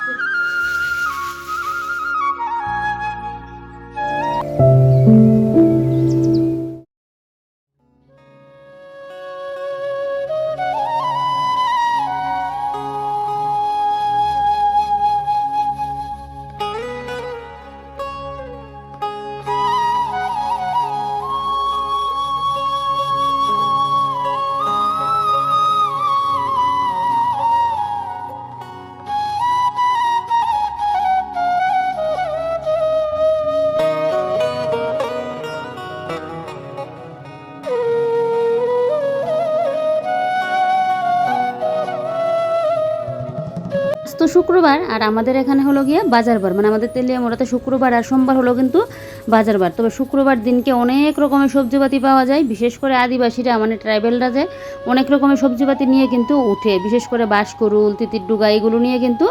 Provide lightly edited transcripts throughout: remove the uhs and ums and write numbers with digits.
তো শুক্রবার আর আমাদের এখানে হলো গিয়ে বাজারবার, মানে আমাদের তেলিয়া মোড়াতে শুক্রবার আর সোমবার হলো কিন্তু বাজারবার। তবে শুক্রবার দিনকে অনেক রকমের সবজিপাতি পাওয়া যায়, বিশেষ করে আদিবাসীরা মানে ট্রাইবেলরা যে অনেক রকমের সবজিপাতি নিয়ে কিন্তু উঠে, বিশেষ করে বাঁশকুড়ুল, তিতির ডুগা এগুলো নিয়ে কিন্তু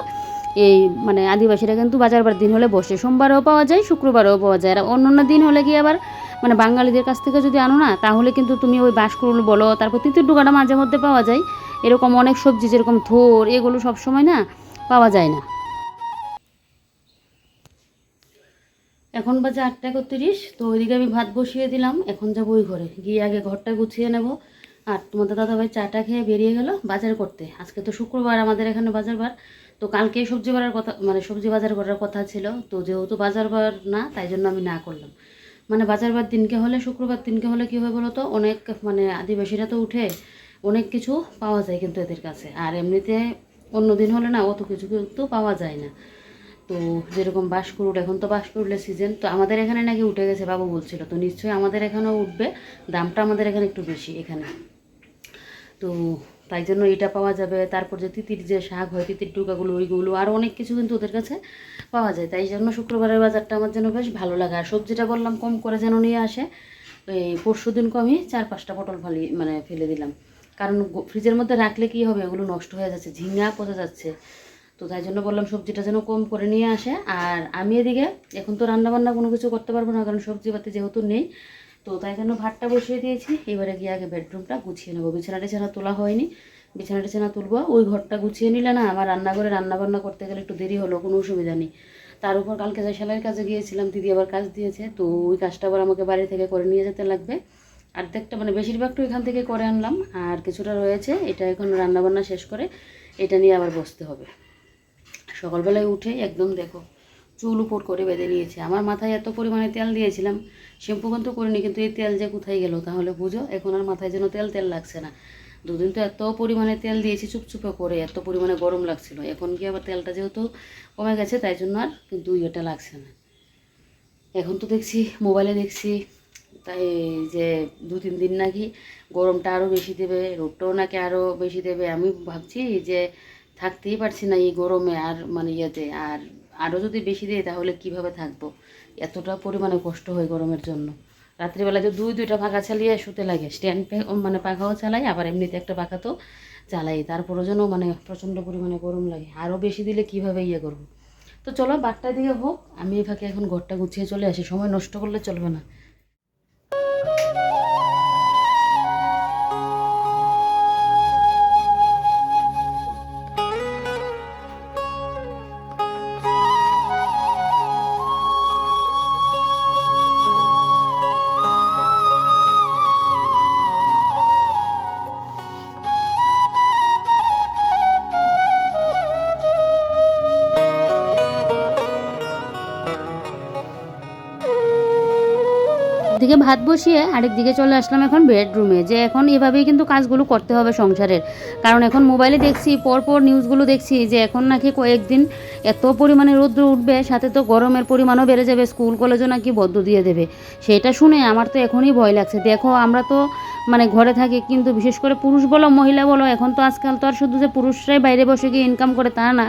এই মানে আদিবাসীরা কিন্তু বাজারবার দিন হলে বসে। সোমবারেও পাওয়া যায়, শুক্রবারেও পাওয়া যায়। আর অন্য দিন হলে গিয়ে আবার মানে বাঙালিদের কাছ থেকে যদি আনো না, তাহলে কিন্তু তুমি ওই বাঁশকুড়ুল বলো, তারপর তিতির ডুগাটা মাঝে মধ্যে পাওয়া যায়। এরকম অনেক সবজি যেরকম থোর এগুলো সবসময় না পাওয়া যায় না। এখন বাজে 8:31। তো ওইদিকে আমি ভাত বসিয়ে দিলাম, এখন যাবো ওই ঘরে গিয়ে আগে ঘরটা গুছিয়ে নেব। আর তোমাদের দাদাভাই চাটা খেয়ে বেরিয়ে গেল বাজার করতে। আজকে তো শুক্রবার, আমাদের এখানে বাজারবার। তো কালকে সবজি বাজার কথা, মানে সবজি বাজার করার কথা ছিল, তো যেহেতু বাজারবার না তাই জন্য আমি না করলাম। মানে বাজারবার দিনকে হলে, শুক্রবার দিনকে হলে কী হয় বলো তো, অনেক মানে আদিবাসীরা তো উঠে, অনেক কিছু পাওয়া যায় কিন্তু এদের কাছে। আর এমনিতে অন্য দিন হলে না অত কিছু কিন্তু পাওয়া যায় না। তো যেরকম বাঁশকুড়ুল, এখন তো বাঁশকুড়ুলের সিজন, তো আমাদের এখানে নাকি উঠে গেছে বাবু বলছিল, তো নিশ্চয়ই আমাদের এখানেও উঠবে। দামটা আমাদের এখানে একটু বেশি এখানে, তো তাই জন্য এটা পাওয়া যাবে। তারপর যে তিতির যে শাক হয়, তিতির ডুকাগুলো, ওইগুলো আরও অনেক কিছু কিন্তু ওদের কাছে পাওয়া যায়। তাই জন্য শুক্রবারের বাজারটা আমার যেন বেশ ভালো লাগে। আর সবজিটা বললাম কম করে যেন নিয়ে আসে। এই পরশু দিন আমি 4-5টা পটল মানে ফেলে দিলাম, কারণ ফ্রিজের মধ্যে রাখলে কী হবে, ওগুলো নষ্ট হয়ে যাচ্ছে, ঝিঙা পচে যাচ্ছে। তো তাই জন্য বললাম সবজিটা যেন কম করে নিয়ে আসে। আর আমি এদিকে এখন তো রান্নাবান্না কোনো কিছু করতে পারবো না, কারণ সবজিপাতি যেহেতু নেই। তো তাই জন্য ভাতটা বসিয়ে দিয়েছি। এবারে গিয়ে আগে বেডরুমটা গুছিয়ে নেবো। বিছানা টিছানা তোলা হয়নি, বিছানা টিছানা তুলবো। ওই ঘরটা গুছিয়ে নিলে না আমার রান্নাঘরে রান্নাবান্না করতে গেলে একটু দেরি হলো, কোনো অসুবিধা নেই। তার উপর কালকে যে সেলাইয়ের কাজে গিয়েছিলাম, দিদি আবার কাজ দিয়েছে, তো ওই কাজটা আবার আমাকে বাড়ি থেকে করে নিয়ে যেতে লাগবে। অর্ধেকটা মানে বেশিরভাগটা এখান থেকে করে আনলাম, আর কিছুটা রয়েছে, এটা এখন রান্নাবান্না শেষ করে এটা নিয়ে আবার বসতে হবে। সকালবেলায় উঠে একদম দেখো চুল উপর করে বেঁধে নিয়েছে। আমার মাথায় এত পরিমাণে তেল দিয়েছিলাম, শ্যাম্পু কিন্তু করিনি, কিন্তু এই তেল যে কোথায় গেল তাহলে বুঝো। এখন আর মাথায় যেন তেল তেল লাগছে না। দুদিন তো এত পরিমাণে তেল দিয়েছি চুপচুপে করে, এত পরিমাণে গরম লাগছিল। এখন কি আবার তেলটা যেহেতু কমে গেছে তাই জন্য আর কিন্তু ইয়েটা লাগছে না। এখন তো দেখছি মোবাইলে দেখছি তাই যে 2-3 দিন নাকি গরমটা আরও বেশি দেবে, রোদটাও নাকি আরও বেশি দেবে। আমি ভাবছি যে থাকতেই পারছি না এই গরমে, আর মানে ইয়েতে আর আরও যদি বেশি দেয় তাহলে কিভাবে থাকবো। এতটা পরিমাণে কষ্ট হয় গরমের জন্য। রাত্রিবেলা যে 2-2টা পাখা চালিয়ে শুতে লাগে, স্ট্যান্ড মানে পাখাও চালাই, আবার এমনিতে একটা পাখা তো চালাই, তারপরও যেন মানে প্রচণ্ড পরিমাণে গরম লাগে। আরও বেশি দিলে কিভাবে ইয়ে করবো। তো চলো 12টার দিকে হোক, আমি এই ফাঁকে এখন ঘরটা গুছিয়ে চলে আসি, সময় নষ্ট করলে চলবে না। একদিকে ভাত বসিয়ে আরেকদিকে চলে আসলাম এখন বেডরুমে, যে এখন এভাবেই কিন্তু কাজগুলো করতে হবে সংসারের। কারণ এখন মোবাইলে দেখছি, পরপর নিউজগুলো দেখছি যে এখন নাকি কয়েকদিন এত পরিমাণে রৌদ্র উঠবে, সাথে তো গরমের পরিমাণও বেড়ে যাবে, স্কুল কলেজও নাকি বন্ধ দিয়ে দেবে। সেটা শুনে আমার তো এখনই ভয় লাগছে। দেখো আমরা তো মানে ঘরে থাকি, কিন্তু বিশেষ করে পুরুষ বলো মহিলা বলো, এখন তো আজকাল তো আর শুধু যে পুরুষরাই বাইরে বসে গিয়ে ইনকাম করে তা না,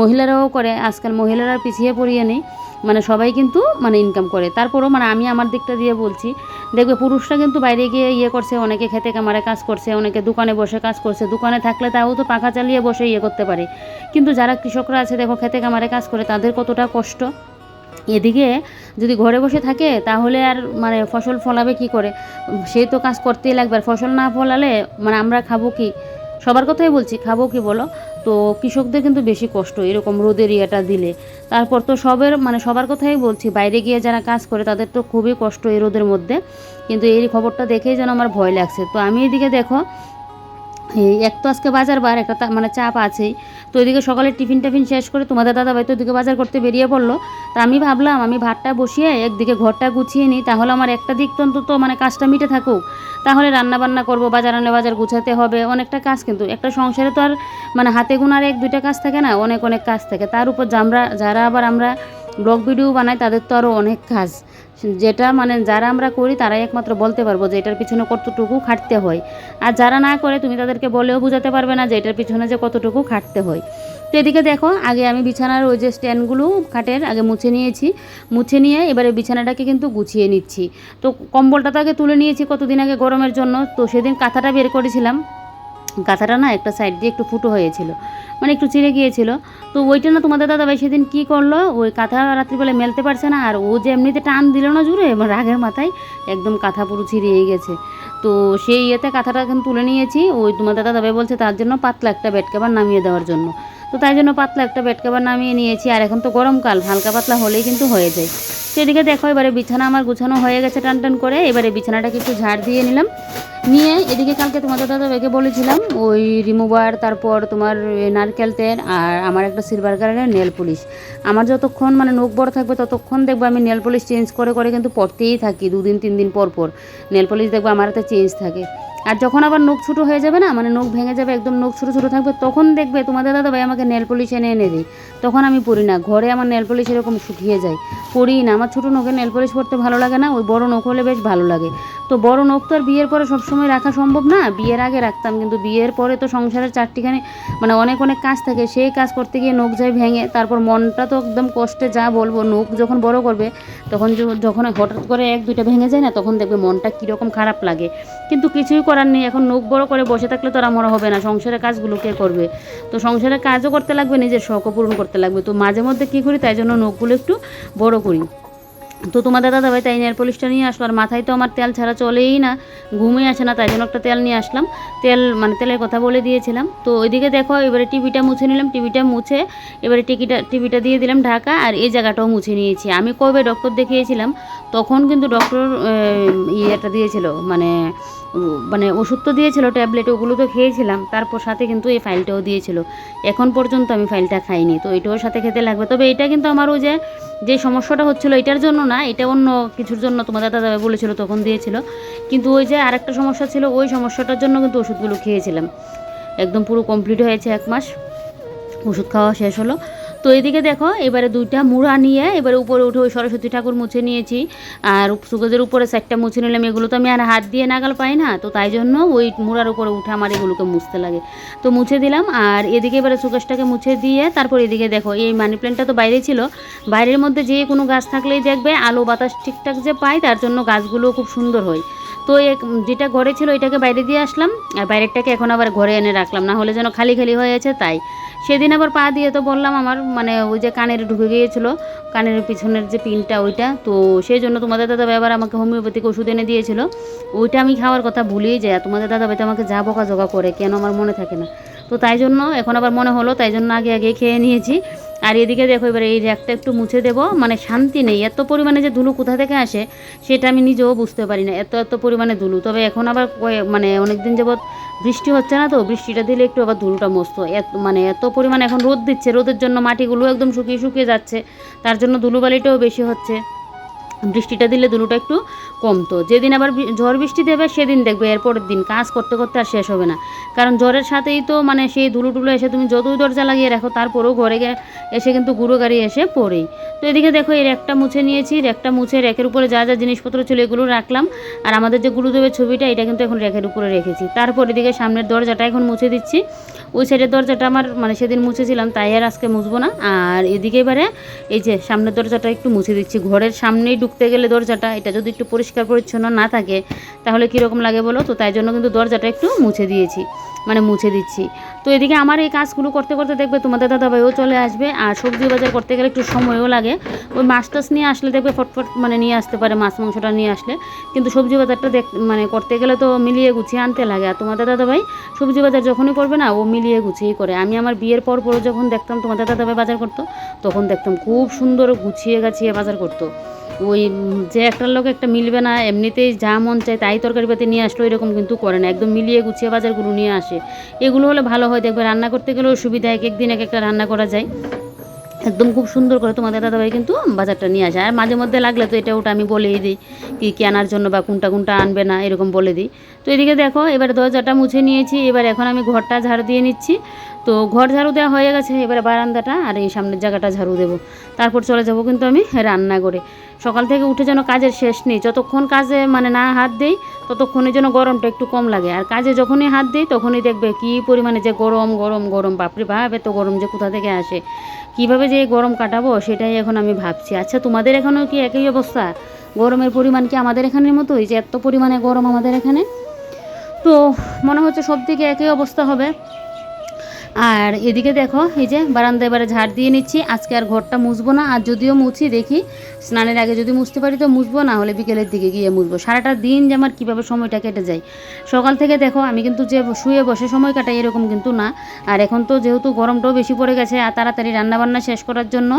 মহিলারাও করে। আজকাল মহিলারা পিছিয়ে পড়িয়ে নেই, মানে সবাই কিন্তু মানে ইনকাম করে। তারপরও মানে আমি আমার দিকটা দিয়ে বলছি, দেখবে পুরুষরা কিন্তু বাইরে গিয়ে ইয়ে করছে, অনেকে খেতে কামারে কাজ করছে, অনেকে দোকানে বসে কাজ করছে। দোকানে থাকলে তাও তো পাখা চালিয়ে বসে ইয়ে করতে পারে, কিন্তু যারা কৃষকরা আছে দেখো খেতে কামারে কাজ করে, তাদের কতটা কষ্ট। এদিকে যদি ঘরে বসে থাকে তাহলে আর মানে ফসল ফলাবে কি করে, সেই তো কাজ করতেই লাগবে। আর ফসল না ফলালে মানে আমরা খাবো কি, সবার কথাই বলছি, খাবো কি বলো? তো কৃষকদের কিন্তু বেশি কষ্ট এরকম রোদের ইয়েটা দিলে। তারপর তো সবার কথাই বলছি, বাইরে গিয়ে যারা কাজ করে তাদের তো খুবই কষ্ট এই রোদের মধ্যে। কিন্তু এই খবরটা দেখেই যেন আমার ভয় লাগছে। তো আমি এদিকে দেখো, এক তো আজকে বাজার বার, একটা মানে চাপ আছেই। তো ওইদিকে সকালে টিফিন শেষ করে তোমাদের দাদাভাই তো ওইদিকে বাজার করতে বেরিয়ে পড়লো। তা আমি ভাবলাম আমি ভাতটা বসিয়ে একদিকে ঘরটা গুছিয়ে নিই, তাহলে আমার একটা দিক তো অন্তত মানে কাজটা মিটে থাকুক। তাহলে রান্না বান্না করবো, বাজার আনলে বাজার গুছাতে হবে, অনেকটা কাজ। কিন্তু একটা সংসারে তো আর মানে হাতে গোনার 1-2টা কাজ থাকে না, অনেক অনেক কাজ থাকে। তার উপর যারা আবার আমরা ব্লগ ভিডিও বানাই তাদের তো আরও অনেক কাজ, যেটা মানে যারা আমরা করি তারাই একমাত্র বলতে পারবো যে এটার পিছনে কতটুকু খাটতে হয়। আর যারা না করে তুমি তাদেরকে বলেও বোঝাতে পারবে না যে এটার পিছনে যে কতটুকু খাটতে হয়। তো এদিকে দেখো, আগে আমি বিছানার ওই যে স্ট্যান্ডগুলো খাটের আগে মুছে নিয়েছি। মুছে নিয়ে এবারে বিছানাটাকে কিন্তু গুছিয়ে নিচ্ছি। তো কম্বলটা তো আগে তুলে নিয়েছি কতদিন আগে গরমের জন্য। তো সেদিন কাঁথাটা বের করেছিলাম, কাঁথাটা না একটা সাইড দিয়ে একটু ফুটো হয়েছিল, মানে একটু চিড়ে গিয়েছিল। তো ওইটা না তোমাদের দাদাভাই সেদিন কী করলো, ওই কাঁথা রাত্রিবেলা মেলতে পারছে না, আর ও যে এমনিতে টান দিল না জুড়ে, এবার রাগের মাথায় একদম কাঁথা পুরো ছিঁড়িয়ে গেছে। তো সেই ইয়েতে কাঁথাটা এখন তুলে নিয়েছি। ওই তোমাদের দাদাভাই বলছে তার জন্য পাতলা একটা বেড কভার নামিয়ে দেওয়ার জন্য। তো তাই জন্য পাতলা একটা বেড কভার নামিয়ে নিয়েছি। আর এখন তো গরমকাল, হালকা পাতলা হলেই কিন্তু হয়ে যায়। সেদিকে দেখো, এবারে বিছানা আমার গুছানো হয়ে গেছে টান করে। এবারে বিছানাটাকে একটু ঝাড় দিয়ে নিলাম। নিয়ে এদিকে কালকে তোমাদের দাদাভাইকে বলেছিলাম ওই রিমুভার, তারপর তোমার নারকেল তেল, আর আমার একটা সিলভার কালারের নেল পলিশ। আমার যতক্ষণ মানে নখ বড় থাকবে ততক্ষণ দেখবো আমি নেল পলিশ চেঞ্জ করে কিন্তু পরতেই থাকি, 2-3 দিন পর নেল পলিশ দেখবো আমার হাতে চেঞ্জ থাকে। আর যখন আবার নখ ছোটো হয়ে যাবে না, মানে নখ ভেঙে যাবে, একদম নখ ছোটো থাকবে, তখন দেখবে তোমাদের দাদাভাই আমাকে নেল পলিশ এনে দেয়। তখন আমি পরি না, ঘরে আমার নেল পলিশ এরকম শুকিয়ে যায়, পরি না। আমার ছোটো নখে নেল পলিশ পরতে ভালো লাগে না, ওই বড় নখ হলে বেশ ভালো লাগে। তো বড় নখ তো আর বিয়ের পরে সবসময় রাখা সম্ভব না, বিয়ের আগে রাখতাম, কিন্তু বিয়ের পরে তো সংসারের চারটিখানি মানে অনেক কাজ থাকে, সেই কাজ করতে গিয়ে নখ যায় ভেঙে। তারপর মনটা তো একদম কষ্টে, যা বলবো। নখ যখন বড় করবে তখন যখন হঠাৎ করে 1-2টা ভেঙে যায় না, তখন দেখবে মনটা কীরকম খারাপ লাগে। কিন্তু কিছুই করার নেই, এখন নখ বড় করে বসে থাকলে তো আর আমার হবে না, সংসারের কাজগুলো কে করবে? তো সংসারের কাজও করতে লাগবে, নিজের শখও পূরণ করতে লাগবে। তো মাঝে মধ্যে কী করি, তাই জন্য নখগুলো একটু বড় করি। তো তোমাদের দাদাভাই তাই নেল পলিশটা নিয়ে আসলো। আর মাথায় তো আমার তেল ছাড়া চলেই না, ঘুমিয়ে আসে না, তাই জন্য একটা তেল নিয়ে আসলাম। তেলের কথা বলে দিয়েছিলাম। তো ওইদিকে দেখো, এবারে টিভিটা মুছে নিলাম। টিভিটা মুছে এবারে টিভিটা দিয়ে দিলাম ঢাকা। আর এই জায়গাটাও মুছে নিয়েছি। আমি কবে ডক্টর দেখিয়েছিলাম তখন কিন্তু ডক্টর ইয়েটা দিয়েছিল, মানে ওষুধ তো দিয়েছিল, ট্যাবলেট, ওগুলো তো খেয়েছিলাম। তারপর সাথে কিন্তু এই ফাইলটাও দিয়েছিল। এখন পর্যন্ত আমি ফাইলটা খাইনি, তো এটাও সাথে খেতে লাগবে। তবে এটা কিন্তু আমার ওই যে সমস্যাটা হচ্ছিলো এটার জন্য না, এটা অন্য কিছুর জন্য তোমাদের দাদাভাই বলেছিল, তখন দিয়েছিল। কিন্তু ওই যে আরেকটা সমস্যা ছিল, ওই সমস্যাটার জন্য কিন্তু ওষুধগুলো খেয়েছিলাম। একদম পুরো কমপ্লিট হয়েছে 1 মাস, ওষুধ খাওয়া শেষ হলো। তো এদিকে দেখো, এবারে 2টা মুড়া নিয়ে এবারে উপরে উঠে ওই সরস্বতী ঠাকুর মুছে নিয়েছি। আর সুগজের উপরে 4টা মুছে নিলাম। এগুলো তো আমি আর হাত দিয়ে নাগাল পাই না, তো তাই জন্য ওই মুড়ার উপরে উঠে আমার এগুলোকে মুছতে লাগে। তো মুছে দিলাম। আর এদিকে এবারে সুগজটাকে মুছে দিয়ে তারপর এদিকে দেখো, এই মানি প্ল্যান্টটা তো বাইরে ছিল, বাইরের মধ্যে যে কোনো গাছ থাকলেই দেখবে আলো বাতাস ঠিকঠাক যে পায়, তার জন্য গাছগুলোও খুব সুন্দর হয়। তো যেটা ঘরে ছিল এটাকে বাইরে দিয়ে আসলাম, আর বাইরেরটাকে এখন আবার ঘরে এনে রাখলাম, না হলে যেন খালি হয়ে আছে। তাই সেদিন আবার পা দিয়ে তো বললাম আমার মানে ওই যে কানের ঢুকে গিয়েছিলো, কানের পিছনের যে পিনটা ওইটা, তো সেই জন্য তোমাদের দাদাভাই আবার আমাকে হোমিওপ্যাথিক ওষুধ এনে দিয়েছিল। ওইটা আমি খাওয়ার কথা ভুলেই যাই। তোমাদের দাদাভাই তো আমাকে যা বকাঝকা করে, কেন আমার মনে থাকে না। তো তাই জন্য এখন আবার মনে হলো, তাই জন্য আগে খেয়ে নিয়েছি। আর এদিকে দেখো, এবার এই র্যাকটা একটু মুছে দেবো, মানে শান্তি নেই, এত পরিমাণে যে ধুলো কোথা থেকে আসে সেটা আমি নিজেও বুঝতে পারি না, এত পরিমাণে ধুলো। তবে এখন আবার মানে অনেক দিন যাবৎ বৃষ্টি হচ্ছে না, তো বৃষ্টিটা দিলে একটু আবার ধুলোটা মস্ত, এত পরিমাণে এখন রোদ দিচ্ছে, রোদের জন্য মাটিগুলো একদম শুকিয়ে যাচ্ছে, তার জন্য ধুলোবালিটাও বেশি হচ্ছে। বৃষ্টিটা দিলে ধুলোটা একটু কমতো। যেদিন আবার ঝড় বৃষ্টি দেবে সেদিন দেখবে এরপরের দিন কাজ করতে আর শেষ হবে না। কারণ ঝড়ের সাথেই তো মানে সেই ধুলো এসে তুমি যতই দরজা লাগিয়ে রাখো তারপরেও ঘরে এসে কিন্তু গুঁড়ো গাড়ি এসে পড়েই। তো এদিকে দেখো, এই র্যাকটা মুছে নিয়েছি। র্যাকটা মুছে র্যাকের উপরে যা জিনিসপত্র ছিল এগুলো রাখলাম। আর আমাদের যে গুরুদেবের ছবিটা, এটা কিন্তু এখন র্যাকের উপরে রেখেছি। তারপর এদিকে সামনের দরজাটা এখন মুছে দিচ্ছি। ওই সাইডের দরজাটা আমার মানে সেদিন মুছেছিলাম, তাই আর আজকে মুছবো না। আর এদিকে এবারে এই যে সামনের দরজাটা একটু মুছে দিচ্ছি। ঘরের সামনেই ঢুকতে গেলে দরজাটা এটা যদি একটু পরিষ্কার পরিচ্ছন্ন না থাকে তাহলে কীরকম লাগে বলো, তো তাই জন্য কিন্তু দরজাটা একটু মুছে দিয়েছি, মানে মুছে দিচ্ছি। তো এদিকে আমার এই কাজগুলো করতে করতে দেখবে তোমাদের দাদাভাইও চলে আসবে। আর সবজি বাজার করতে গেলে একটু সময়ও লাগে। ওই মাছ টাছ নিয়ে আসলে দেখবে ফটফট মানে নিয়ে আসতে পারে, মাছ মাংসটা নিয়ে আসলে, কিন্তু সবজি বাজারটা মানে করতে গেলে তো মিলিয়ে গুছিয়ে আনতে লাগে। আর তোমাদের দাদাভাই সবজি বাজার যখনই করবে না ও মিলিয়ে গুছিয়েই করে। আমি আমার বিয়ের পর যখন দেখতাম তোমাদের দাদাভাই বাজার করতো, তখন দেখতাম খুব সুন্দর গুছিয়ে গাছিয়ে বাজার করতো। ওই যে একটার লোক একটা মিলবে না, এমনিতেই যা মন চায় তাই তরকারি পাতি নিয়ে আসলো এরকম কিন্তু করে না, একদম মিলিয়ে গুছিয়ে বাজারগুলো নিয়ে আসে। এগুলো হলে ভালো হয়, দেখবে রান্না করতে গেলেও সুবিধা, এক একদিন এক একটা রান্না করা যায়। একদম খুব সুন্দর করে তোমাদের দাদাভাই কিন্তু বাজারটা নিয়ে আসে। আর মাঝে মধ্যে লাগলে তো এটা ওটা আমি বলেই দিই কী আনার জন্য বা কোনটা কোনটা আনবে না এরকম বলে দিই। তো এদিকে দেখো এবার দরজাটা মুছে নিয়েছি, এবার এখন আমি ঘরটা ঝাড়ু দিয়ে নিচ্ছি। তো ঘর ঝাড়ু দেওয়া হয়ে গেছে, এবারে বারান্দাটা আর এই সামনের জায়গাটা ঝাড়ু দেবো, তারপর চলে যাব কিন্তু আমি রান্না করে। সকাল থেকে উঠে যেন কাজের শেষ নেই, যতক্ষণ কাজে মানে না হাত দেই ততক্ষণের জন্য গরমটা একটু কম লাগে। আর কাজে যখনই হাত দিই তখনই দেখবে কী পরিমাণে যে গরম গরম গরম, বাপরে বাপ এত গরম যে কোথা থেকে আসে, কীভাবে যে গরম কাটাবো সেটাই এখন আমি ভাবছি। আচ্ছা তোমাদের এখানেও কি একই অবস্থা? গরমের পরিমাণ কি আমাদের এখানের মতোই, যে এত পরিমাণে গরম আমাদের এখানে? তো মনে হচ্ছে সব দিকে একই অবস্থা হবে। আর এদিকে দেখো এই যে বারান্দা এবারে ঝাড় দিয়ে নিচ্ছি। আজকে আর ঘরটা মুছবো না, আর যদিও মুছি দেখি স্নানের আগে যদি মুছতে পারি তো মুছবো, না হলে বিকেলের দিকে গিয়ে মুছবো। সারাটা দিন যে আমার কীভাবে সময়টা কেটে যায় সকাল থেকে দেখো, আমি কিন্তু যে শুয়ে বসে সময় কাটাই এরকম কিন্তু না। আর এখন তো যেহেতু গরমটাও বেশি পড়ে গেছে, আর তাড়াতাড়ি রান্নাবান্না শেষ করার জন্য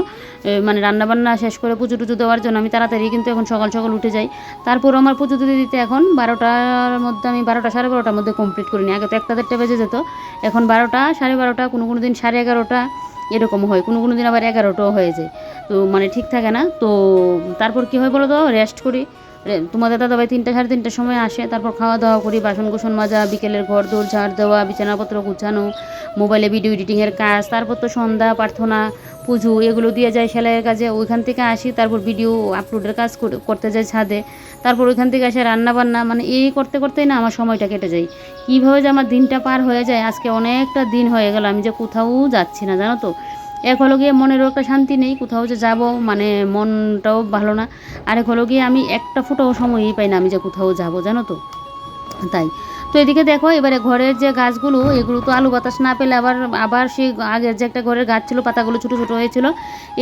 মানে রান্নাবান্না শেষ করে পুজো টুজো দেওয়ার জন্য আমি তাড়াতাড়ি কিন্তু এখন সকাল সকাল উঠে যাই। তারপর আমার পুজো দিতে দিতে এখন 12টার মধ্যে, আমি 12টা সাড়ে 12টার মধ্যে কমপ্লিট করিনি। আগে তো 1টা বেজে যেত, এখন 12টা সাড়ে 12টা, কোনো দিন 11:30 এরকম হয়, কোনো দিন আবার 11টাও হয়ে যায়। তো মানে ঠিক থাকে না। তো তারপর কী হয় বলো তো, রেস্ট করি। তোমাদের দাদাভাই 3টা সাড়ে 3টার সময় আসে, তারপর খাওয়া দাওয়া করি, বাসন কুসন মাজা, বিকেলের ঘর দৌড় ঝাড় দেওয়া, বিছানাপত্র গুছানো, মোবাইলে ভিডিও এডিটিংয়ের কাজ, তারপর তো সন্ধ্যা প্রার্থনা পুজো এগুলো দিয়ে যায় সেলাইয়ের কাজে। ওইখান থেকে আসি, তারপর ভিডিও আপলোডের কাজ করতে যাই ছাদে, তারপর ওইখান থেকে আসে রান্নাবান্না, মানে এই করতে করতেই না আমার সময়টা কেটে যায়। কীভাবে যে আমার দিনটা পার হয়ে যায়, আজকে অনেকটা দিন হয়ে গেল আমি যে কোথাও যাচ্ছি না, জানো তো। এক হলো গিয়ে মনেরও একটা শান্তি নেই, কোথাও যে যাবো মানে মনটাও ভালো না। আরেক হলো গিয়ে আমি একটা ফুটাও সময়ই পাই না আমি যে কোথাও যাবো, জানো তো। তাই তো এদিকে দেখো এবারে ঘরের যে গাছগুলো, এগুলো তো আলু বাতাস না পেলে আবার আবার সেই আগের যে একটা ঘরের গাছ ছিল পাতাগুলো ছোটো ছোটো হয়েছিল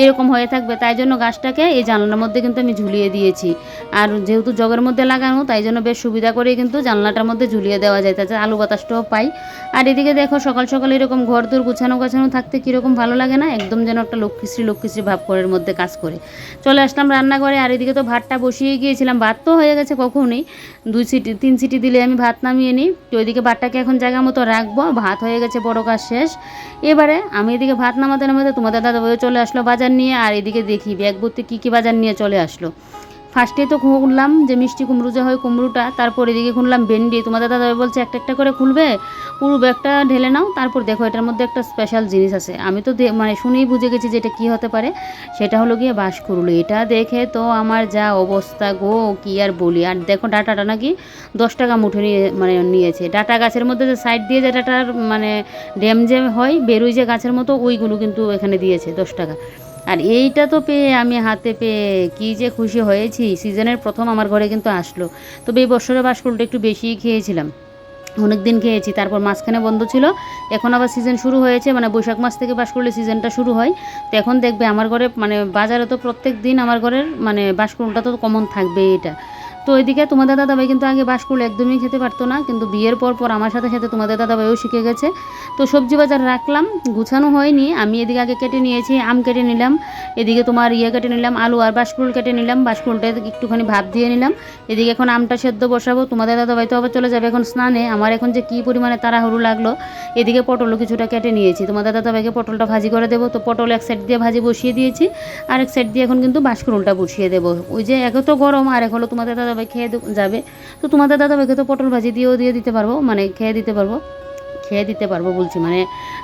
এরকম হয়ে থাকবে, তাই জন্য গাছটাকে এই জানলার মধ্যে কিন্তু আমি ঝুলিয়ে দিয়েছি। আর যেহেতু জগের মধ্যে লাগানো, তাই জন্য বেশ সুবিধা করে কিন্তু জানলাটার মধ্যে ঝুলিয়ে দেওয়া যায়, তাতে আলু বাতাসটাও পাই। আর এদিকে দেখো সকাল সকাল এরকম ঘর দূর গুছানো গাছানো থাকতে কীরকম ভালো লাগে না, একদম যেন একটা লক্ষ্মীশ্রী লক্ষ্মীশ্রী ভাব ঘরের মধ্যে কাজ করে। চলে আসলাম রান্নাঘরে। আর এদিকে তো ভাতটা বসিয়ে গিয়েছিলাম, ভাত তো হয়ে গেছে কখনই, 2 সিটি 3 সিটি দিলে আমি ভাত নামিয়ে নিই। তো ওইদিকে ভাতটাকে এখন জায়গা মতো রাখবো, ভাত হয়ে গেছে, বড় কাজ শেষ। এবারে আমি এদিকে ভাত নামাতে নামাতে তোমাদের দাদাভাইও চলে আসলো বাজার নিয়ে। আর এদিকে দেখি ব্যাগ ভর্তি কী বাজার নিয়ে চলে আসলো। ফার্স্টে তো খুললাম যে মিষ্টি কুমড়ো যে হয় কুমড়োটা, তারপর এদিকে খুললাম ভেন্ডি। তোমাদের দাদাভাই বলছে একটা একটা করে খুলবে, পুরো ব্যাগটা ঢেলে নাও, তারপর দেখো এটার মধ্যে একটা স্পেশাল জিনিস আছে। আমি তো মানে শুনেই বুঝে গেছি যে এটা কী হতে পারে, সেটা হলো গিয়ে বাঁশকুড়ুলি। এটা দেখে তো আমার যা অবস্থা গো, কী আর বলি। আর দেখো ডাটাটা নাকি 10 টাকা মুঠে নিয়েছে। ডাটা গাছের মধ্যে যে সাইড দিয়ে যে ডাটার মানে ড্যাম যে হয় বেরোয় যে গাছের মতো, ওইগুলো কিন্তু এখানে দিয়েছে 10 টাকা। আর এইটা তো পেয়ে আমি হাতে পেয়ে কী যে খুশি হয়েছি, সিজনের প্রথম আমার ঘরে কিন্তু আসলো। তবে এই বছরে বাঁশকুড়ুলিটা একটু বেশিই খেয়েছিলাম, অনেক দিন খেয়েছি, তারপর মাঝখানে বন্ধ ছিল, এখন আবার সিজন শুরু হয়েছে, মানে বৈশাখ মাস থেকে বাঁশকুড়ুলি সিজনটা শুরু হয়। তো এখন দেখবে আমার ঘরে মানে বাজারে তো প্রত্যেক দিন আমার ঘরের মানে বাঁশকুড়ুলিটা তো কমন থাকবে এটা। তো ওইদিকে তোমাদের দাদাভাই কিন্তু আগে বাঁশকুড়ুলি একদমই খেতে পারতো না, কিন্তু বিয়ের পর আমার সাথে সাথে তোমাদের দাদাভাইও শিখে গেছে। তো সবজি বাজার রাখলাম, গুছানো হয়নি, আমি এদিকে আগে কেটে নিয়েছি, আম কেটে নিলাম, এদিকে তোমার কেটে নিলাম আলু, আর বাঁশকুড়ুল কেটে নিলাম, বাঁশকুড়ুলটা একটুখানি ভাপ দিয়ে নিলাম। এদিকে এখন আমটা সেদ্ধ বসাবো। তোমাদের দাদাভাই তো আবার চলে যাবে এখন স্নানে, আমার এখন যে কী পরিমাণে তাড়াহুড়ো লাগলো। এদিকে পটলও কিছুটা কেটে নিয়েছি, তোমাদের দাদাভাইকে পটলটা ভাজি করে দেবো। তো পটল এক সাইড দিয়ে ভাজি বসিয়ে দিয়েছি, আর এক সাইড দিয়ে এখন কিন্তু বাঁশকুড়ুলটা বসিয়ে দেবো। ওই যে একে তো গরম, আর এক হলো তোমাদের দাদাভাই খেয়ে যাবে। তো তোমাদের দাদাভাইকে তো পটল ভাজি দিয়ে দিতে পারবো, মানে খেয়ে দিতে পারবো বলছি, মানে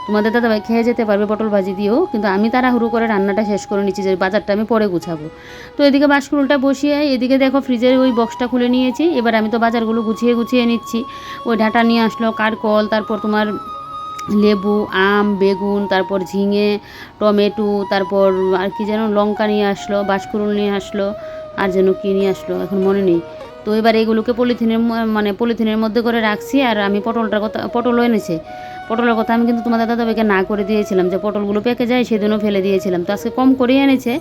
তোমাদের দাদাভাই খেয়ে যেতে পারবে পটল ভাজি দিয়েও। কিন্তু আমি তাড়াহুড়ো করে রান্নাটা শেষ করে নিচ্ছি, যে বাজারটা আমি পরে গুছাবো। তো এদিকে বাঁশকুড়ুলটা বসিয়ে এদিকে দেখো ফ্রিজের ওই বক্সটা খুলে নিয়েছি। এবার আমি তো বাজারগুলো গুছিয়ে নিচ্ছি। ওই ডাঁটা নিয়ে আসলো, কারকল, তারপর তোমার লেবু, আম, বেগুন, তারপর ঝিঙে, টমেটো, তারপর আর কি যেন লঙ্কা নিয়ে আসলো, বাঁশকুড়ুল নিয়ে আসলো, আর যেন কী নিয়ে আসলো এখন মনে নেই। তো এবার এগুলোকে মানে পলিথিনের মধ্যে করে রাখছি। আর আমি পটলও এনেছে। পটলের কথা আমি কিন্তু তোমাদের দাদাভাইকে না করে দিয়েছিলাম, যে পটলগুলো পেকে যায় সেদিনও ফেলে দিয়েছিলাম। তো আজকে কম করেই এনেছে।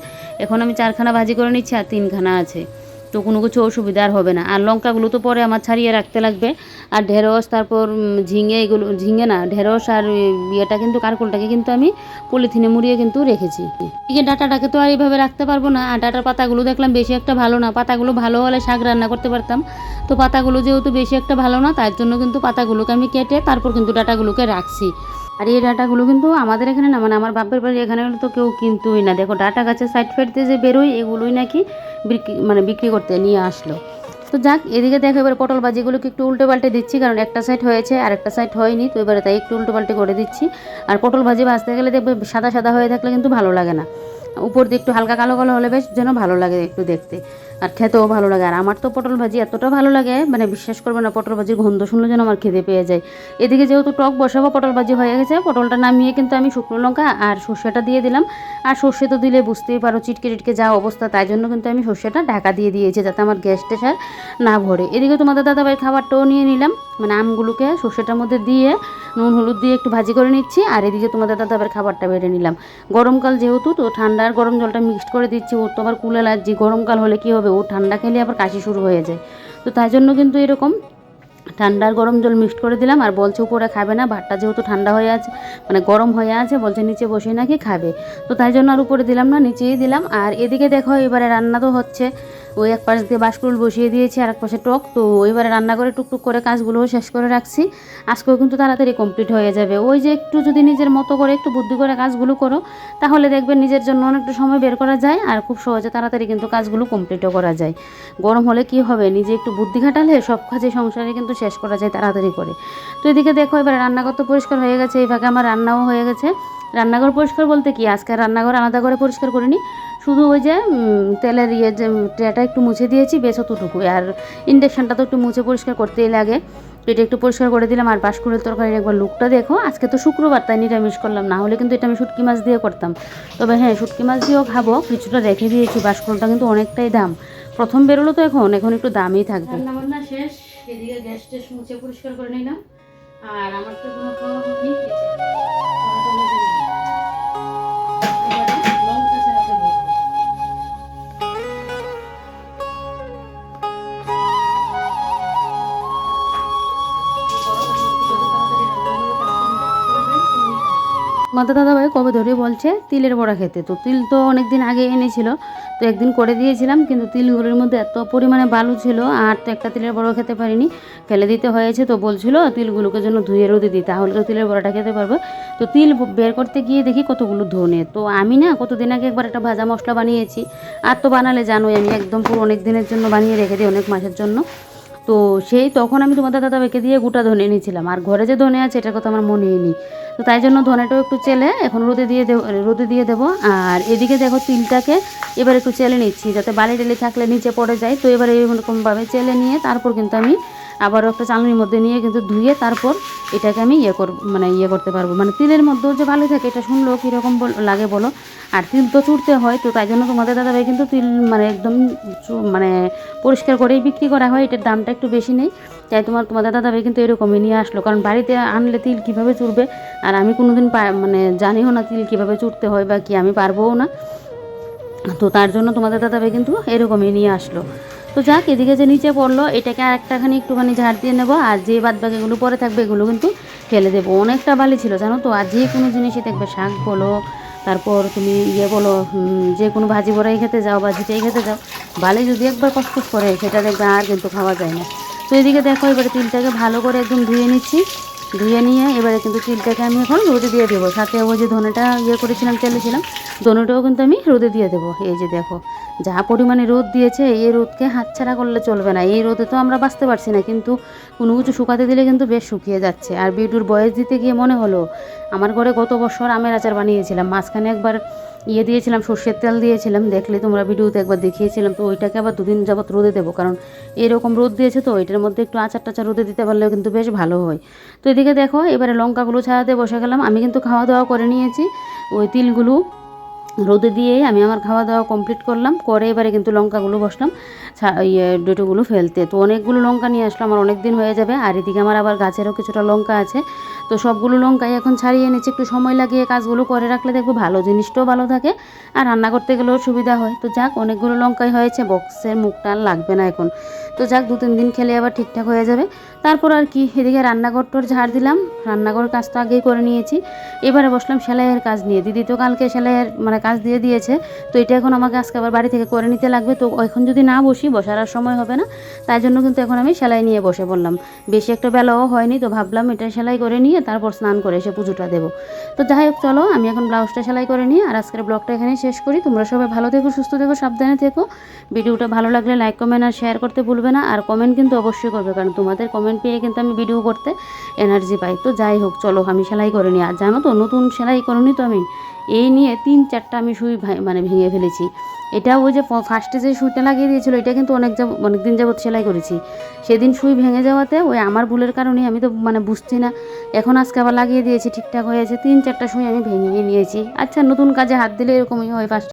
এখন আমি 4খানা ভাজি করে নিচ্ছি আর 3খানা আছে। তো কোনো কিছু অসুবিধা আর হবে না। আর লঙ্কাগুলো তো পরে আমার ছাড়িয়ে রাখতে লাগবে। আর ঢেঁড়স, তারপর ঝিঙে, এগুলো ঝিঙে না, ঢেঁড়স আর ইয়েটা কিন্তু কারকোলটাকে কিন্তু আমি পলিথিনে মুড়িয়ে কিন্তু রেখেছি। এদিকে ডাঁটাটাকে তো আর এইভাবে রাখতে পারবো না। আর ডাঁটার পাতাগুলো দেখলাম বেশি একটা ভালো না। পাতাগুলো ভালো হলে শাক রান্না করতে পারতাম। তো পাতাগুলো যেহেতু বেশি একটা ভালো না, তার জন্য কিন্তু পাতাগুলোকে আমি কেটে তারপর কিন্তু ডাঁটাগুলোকে রাখছি। আর এই ডাঁটাগুলো কিন্তু আমাদের এখানে না, মানে আমার বাপের বাড়ি এখানে তো কেউ কিনতোই না। দেখো ডাঁটা গাছের সাইড ফেটতে যে বেরোয়, এগুলোই নাকি বিক্রি করতে নিয়ে আসলো। তো যাক, এদিকে দেখো এবার পটল ভাজিগুলোকে একটু উল্টে পাল্টে দিচ্ছি, কারণ একটা সাইড হয়েছে আর একটা সাইড হয়নি। তো এবারে তাই একটু উল্টো পাল্টে করে দিচ্ছি। আর পটল ভাজি ভাজতে গেলে দেখবে সাদা সাদা হয়ে থাকলে কিন্তু ভালো লাগে না। উপর দিয়ে একটু হালকা কালো কালো হলে বেশ যেন ভালো লাগে একটু দেখতে, আর খেতেও ভালো লাগে। আর আমার তো পটল ভাজি এতটা ভালো লাগে, মানে বিশ্বাস করবে না, পটল ভাজির গন্ধ শুনলে যেন আমার খেতে পেয়ে যায়। এদিকে যেহেতু টক বসাবো, পটল ভাজি হয়ে গেছে। পটলটা নামিয়ে কিন্তু আমি শুকনো লঙ্কা আর সর্ষেটা দিয়ে দিলাম। আর সর্ষে তো দিলে বুঝতেই পারো চিটকে টিটকে যা অবস্থা, তাই জন্য কিন্তু আমি সর্ষেটা ঢাকা দিয়ে দিয়েছি, যাতে আমার গ্যাস টেস আর না ভরে। এদিকে তোমাদের দাদাভাইয়ের খাবারটাও নিয়ে নিলাম, মানে আমগুলোকে সর্ষেটার মধ্যে দিয়ে নুন হলুদ দিয়ে একটু ভাজি করে নিচ্ছি। আর এদিকে তোমাদের দাদাভাইয়ের খাবারটা বেড়ে নিলাম। গরমকাল যেহেতু, তো ঠান্ডা আর গরম জলটা মিক্সড করে দিচ্ছি। ওর তো আবার কুল অ্যালার্জি, গরমকাল হলে কী হবে, ও ঠান্ডা খেলে আবার কাশি শুরু হয়ে যায়। তো তাই জন্য কিন্তু এরকম ঠান্ডা আর গরম জল মিক্সড করে দিলাম। আর বলছে উপরে খাবে না, ভাতটা যেহেতু ঠান্ডা হয়ে আছে, মানে গরম হয়ে আছে, বলছে নিচে বসে নাকি খাবে। তো তাই জন্য আর উপরে দিলাম না, নিচেই দিলাম। আর এদিকে দেখো এবারে রান্না তো হচ্ছে। ওই এক পাশ দিয়ে বাঁশকুড়ুল বসিয়ে দিয়েছি, আর এক পাশে টক। তো এবারে রান্না করে টুকটুক করে কাজগুলোও শেষ করে রাখছি। আজকেও কিন্তু তাড়াতাড়ি কমপ্লিট হয়ে যাবে। ওই যে একটু যদি নিজের মতো করে একটু বুদ্ধি করে কাজগুলো করো, তাহলে দেখবেন নিজের জন্য অনেকটা সময় বের করা যায়, আর খুব সহজে তাড়াতাড়ি কিন্তু কাজগুলো কমপ্লিটও করা যায়। গরম হলে কি হবে, নিজে একটু বুদ্ধি খাটালে সব কাজে সংসারে কিন্তু শেষ করা যায় তাড়াতাড়ি করে। তো এদিকে দেখো এবার রান্নাঘর তো পরিষ্কার হয়ে গেছে, এই ফাঁকে আমার রান্নাও হয়ে গেছে। রান্নাঘর পরিষ্কার বলতে কি, আজকে রান্নাঘর আলাদা করে পরিষ্কার করিনি, শুধু ওই যে তেলের যে ট্রেটা একটু মুছে দিয়েছি, বেশ অতটুকু। আর ইন্ডাকশানটা তো একটু মুছে পরিষ্কার করতেই লাগে, তো এটা একটু পরিষ্কার করে দিলাম। আর বাঁশকুড়ের তরকারির একবার লুকটা দেখো, আজকে তো শুক্রবার তাই নিরামিষ করলাম, না হলে কিন্তু এটা আমি শুটকি মাছ দিয়ে করতাম। তবে হ্যাঁ, শুটকি মাছ দিয়েও খাবো, কিছুটা রেখে দিয়েছি। বাঁশকুড়টা কিন্তু অনেকটাই দাম, প্রথম বেরোলো তো এখন একটু দামই থাকবে। রান্না বান্না শেষ, এদিকে গ্যাস টেস মুছে পরিষ্কার করে নিলাম। আর আমার তো কোনো খাওয়া হয়নি, লঙ্কা ছাড়াতে বলবো। মাতা দাদাভাই কবে ধরে বলছে তিলের বড়া খেতে। তো তিল তো অনেক দিন আগে এনেছিল, তো একদিন করে দিয়েছিলাম, কিন্তু তিলগুলোর মধ্যে এত পরিমাণে বালু ছিল, আর তো একটা তিলের বড়া খেতে পারিনি, ফেলে দিতে হয়েছে। তো বলছিল তিলগুলোকে জন্য ধুয়ে রোদে দিই, তাহলে তো তিলের বড়াটা খেতে পারবো। তো তিল বের করতে গিয়ে দেখি কতগুলো ধনে। তো আমি না কতদিন আগে একবার একটা ভাজা মশলা বানিয়েছি, আর তো বানালে জানোই আমি একদম পুরো অনেক দিনের জন্য বানিয়ে রেখে দিই, অনেক মাসের জন্য। তো সেই তখন আমি তোমাদের দাদাভাইকে দিয়ে গোটা ধনে এনেছিলাম, আর ঘরে যে ধনে আছে এটার কথা আমার মনেই নেই। তো তাই জন্য ধনেটাও একটু চেলে এখন রোদে দিয়ে দেবো। আর এদিকে দেখো তিলটাকে এবার একটু চেলে নিচ্ছি, যাতে বালি টালি থাকলে নিচে পড়ে যায়। তো এবার এরকমভাবে চেলে নিয়ে তারপর কিন্তু আমি আবারও একটা চালনির মধ্যে নিয়ে কিন্তু ধুয়ে তারপর এটাকে আমি ইয়ে করতে পারবো। মানে তিলের মধ্যেও যে ভালো থাকে এটা শুনলেও কীরকম লাগে বলো। আর তিল তো চুড়তে হয়, তো তাই জন্য তোমাদের দাদাভাই কিন্তু তিল মানে একদম মানে পরিষ্কার করেই বিক্রি করা হয়, এটার দামটা একটু বেশি নেই। তাই তোমাদের দাদাভাই কিন্তু এরকমই নিয়ে আসলো, কারণ বাড়িতে আনলে তিল কীভাবে চুড়বে, আর আমি কোনোদিন মানে জানিও না তিল কীভাবে চুড়তে হয় বা কি, আমি পারবোও না। তো তার জন্য তোমাদের দাদাভাই কিন্তু এরকমই নিয়ে আসলো। তো যাক, এদিকে যে নিচে পড়লো এটাকে আর একটাখানি একটুখানি ঝাড় দিয়ে নেবো, আর যে বাদ বাকিগুলো পরে থাকবে এগুলো কিন্তু ফেলে দেবো। অনেকটা বালি ছিল জানো তো। আর যে কোনো জিনিসই দেখবে, শাক বলো, তারপর তুমি বলো, যে কোনো ভাজি বড়াই খেতে যাও বা ঝিটাই খেতে যাও, বালি যদি একবার কসকস করে সেটা দেখবে আর কিন্তু খাওয়া যায় না। তো এদিকে দেখো এবারে তিলটাকে ভালো করে একদম ধুয়ে নিচ্ছি। ধুয়ে নিয়ে এবারে কিন্তু তিলটাকে আমি এখন রোদে দিয়ে দেবো, সাথে ওই যে ধনেটা করেছিলাম চেলেছিলাম, ধনেটাও কিন্তু আমি রোদে দিয়ে দেবো। এই যে দেখো যা পরিমাণে রোদ দিয়েছে, এই রোদকে হাতছাড়া করলে চলবে না। এই রোদে তো আমরা বাঁচতে পারছি না, কিন্তু কোনো কিছু শুকাতে দিলে কিন্তু বেশ শুকিয়ে যাচ্ছে। আর বিটুর বয়স দিতে গিয়ে মনে হলো আমার ঘরে গত বছর আমের আচার বানিয়েছিলাম, মাঝখানে একবার দিয়েছিলাম, সর্ষের তেল দিয়েছিলাম, দেখলে তোমরা ভিডিওতে একবার দেখিয়েছিলাম। তো ওইটাকে আবার 2 দিন যাবত রোদে দেবো, কারণ এরকম রোদ দিয়েছে তো এটার মধ্যে একটু আচার টাচার রোদে দিতে পারলেও কিন্তু বেশ ভালো হয়। তো এদিকে দেখো এবারে লঙ্কাগুলো ছাড়াতে বসে গেলাম। আমি কিন্তু খাওয়া দাওয়া করে নিয়েছি, ওই তিলগুলো রোদে দিয়েই আমি আমার খাওয়া দাওয়া কমপ্লিট করলাম। করে এবারে কিন্তু লঙ্কাগুলো বসলাম ডেটোগুলো ফেলতে। তো অনেকগুলো লঙ্কা নিয়ে আসলাম, আমার অনেক দিন হয়ে যাবে। আর এদিকে আমার আবার গাছেরও কিছুটা লঙ্কা আছে, তো সবগুলো লঙ্কাই এখন ছাড়িয়ে এনেছি। একটু সময় লাগিয়ে কাজগুলো করে রাখলে দেখবো ভালো, জিনিসটাও ভালো থাকে আর রান্না করতে গেলেও সুবিধা হয়। তো যাক, অনেকগুলো লঙ্কাই হয়েছে, বক্সের মুখটা আর লাগবে না এখন। তো যাক, 2-3 দিন খেলে আবার ঠিকঠাক হয়ে যাবে। তারপর আর কি, এদিকে রান্নাঘরটার ঝাড় দিলাম, রান্নাঘরের কাজ তো আগেই করে নিয়েছি। এবারে বসলাম সেলাইয়ের কাজ নিয়ে। দিদি তো কালকে সেলাইয়ের কাজ দিয়ে দিয়েছে, তো এটা এখন আমাকে আজকে আবার বাড়ি থেকে করে নিতে লাগবে। তো এখন যদি না বসি, বসার আর সময় হবে না, তাই জন্য কিন্তু এখন আমি সেলাই নিয়ে বসে পড়লাম। বেশি একটা বেলাও হয়নি, তো ভাবলাম এটা সেলাই করে নিয়ে তারপর স্নান করে এসে পুজোটা দেবো। তো যাই হোক, চলো আমি এখন ব্লাউজটা সেলাই করে নিই আর আজকের ব্লগটা এখানেই শেষ করি। তোমরা সবাই ভালো থেকো, সুস্থ থেকো, সাবধানে থেকো। ভিডিওটা ভালো লাগলে লাইক কমেন্ট আর শেয়ার করতে ভুলবে না, আর কমেন্ট কিন্তু অবশ্যই করবে, কারণ তোমাদের কমেন্ট পেয়ে কিন্তু আমি ভিডিও করতে এনার্জি পাই। তো যাই হোক, চলো আমি সেলাই করে নিই। আর জানো তো, নতুন সেলাই করিনি তো আমি, এই নিয়ে 3-4টা আমি সুই ভেঙে ফেলেছি। এটা ওই যে ফার্স্টে যে সুইটা লাগিয়ে দিয়েছিল, এটা কিন্তু অনেক দিন যাবত সেলাই করেছি। সেদিন সুই ভেঙে যাওয়াতে ওই আমার ভুলের কারণে আমি তো বুঝছি না, এখন আজকে আবার লাগিয়ে দিয়েছি, ঠিকঠাক হয়েছে। 3-4টা সুই আমি ভেঙে নিয়েছি। আচ্ছা, নতুন কাজে হাত দিলে এরকমই হয়, ফার্স্ট